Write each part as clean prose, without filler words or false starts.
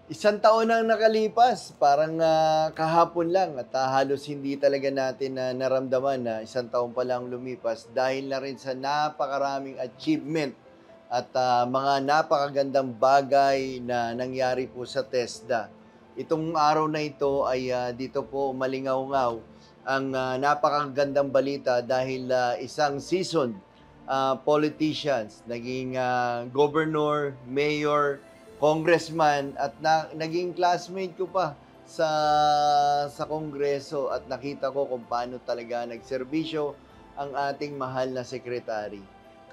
Isang taon ang nakalipas, parang, kahapon lang at, halos hindi talaga natin na naramdaman na isang taon pa lang lumipas dahil na rin sa napakaraming achievement at, mga napakagandang bagay na nangyari po sa TESDA. Itong araw na ito ay, dito po umalingaw-ngaw ang, napakagandang balita dahil, isang seasoned, politicians, naging, governor, mayor, congressman at naging classmate ko pa sa kongreso at nakita ko kung paano talaga nagserbisyo ang ating mahal na sekretary.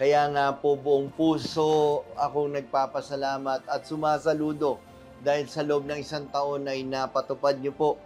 Kaya nga po buong puso akong nagpapasalamat at sumasaludo dahil sa loob ng isang taon ay napatupad niyo po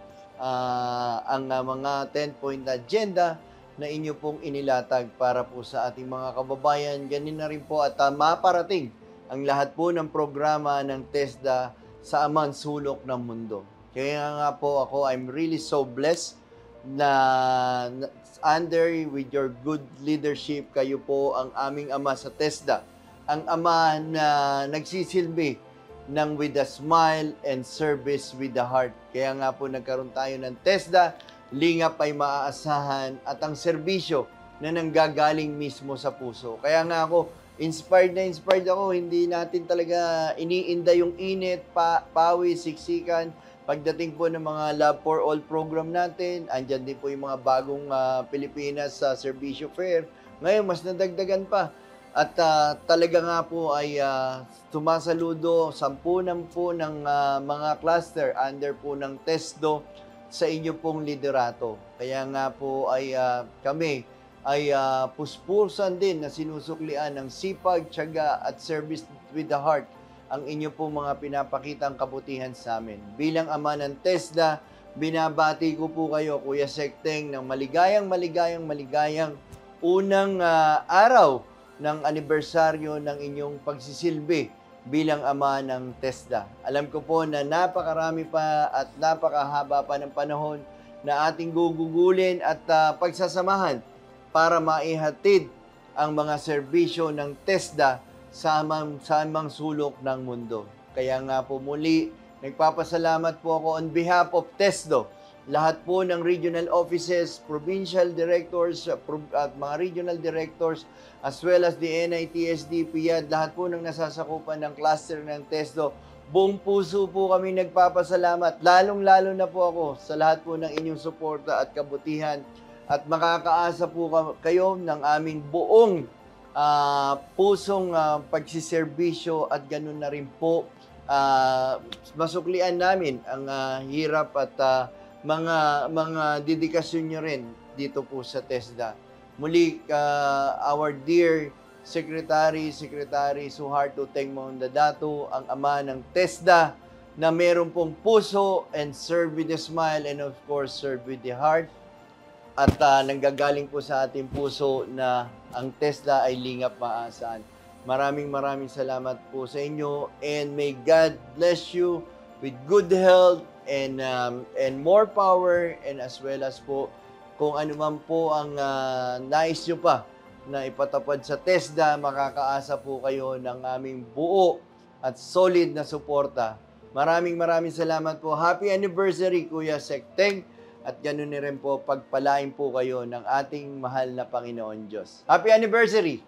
ang mga 10-point agenda na inyo pong inilatag para po sa ating mga kababayan. Ganun na rin po at maparating ang lahat po ng programa ng TESDA sa amang sulok ng mundo. Kaya nga po ako, I'm really so blessed na under with your good leadership, kayo po ang aming ama sa TESDA. Ang ama na nagsisilbi ng with a smile and service with the heart. Kaya nga po nagkaroon tayo ng TESDA, lingap ay maaasahan at ang serbisyo na nanggagaling mismo sa puso. Kaya nga ako, inspired na inspired ako, hindi natin talaga iniinda yung init, pawis, siksikan. Pagdating po ng mga Love for All program natin, andyan din po yung mga bagong Pilipinas sa Servisyo Fair. Ngayon, mas nadagdagan pa. At talaga nga po ay sumasaludo, 10 po ng mga cluster under po ng TESDO sa inyo pong liderato. Kaya nga po ay kami ay puspusan din na sinusuklian ng sipag, tiyaga at service with the heart ang inyo po mga pinapakitang kabutihan sa amin. Bilang ama ng TESDA, binabati ko po kayo, Kuya Sekteng, ng maligayang unang araw ng anibersaryo ng inyong pagsisilbi bilang ama ng TESDA. Alam ko po na napakarami pa at napakahaba pa ng panahon na ating gugugulin at pagsasamahan para maihatid ang mga serbisyo ng TESDA sa amang sulok ng mundo. Kaya nga po muli, nagpapasalamat po ako on behalf of TESDO, lahat po ng regional offices, provincial directors at mga regional directors, as well as the NITSD, PIAD, lahat po ng nasasakupan ng cluster ng TESDO. Buong puso po kami nagpapasalamat, lalong-lalo na po ako sa lahat po ng inyong suporta at kabutihan. At makakaasa po kayo ng aming buong pusong pagsiservisyo at ganun na rin po masuklian namin ang hirap at mga dedikasyon nyo rin dito po sa TESDA. Muli, our dear Secretary Suharto Tengmondadato, ang ama ng TESDA na meron pong puso and serve with a smile and of course serve with the heart. At nanggagaling po sa ating puso na ang TESDA ay lingap maaasahan. Maraming salamat po sa inyo and may God bless you with good health and more power and as well as po kung ano man po ang nais nyo pa na ipatapad sa TESDA, makakaasa po kayo ng aming buo at solid na suporta. Maraming salamat po. Happy anniversary, Kuya Sekteng. At ganoon rin po, pagpalain po kayo ng ating mahal na Panginoon Diyos. Happy anniversary!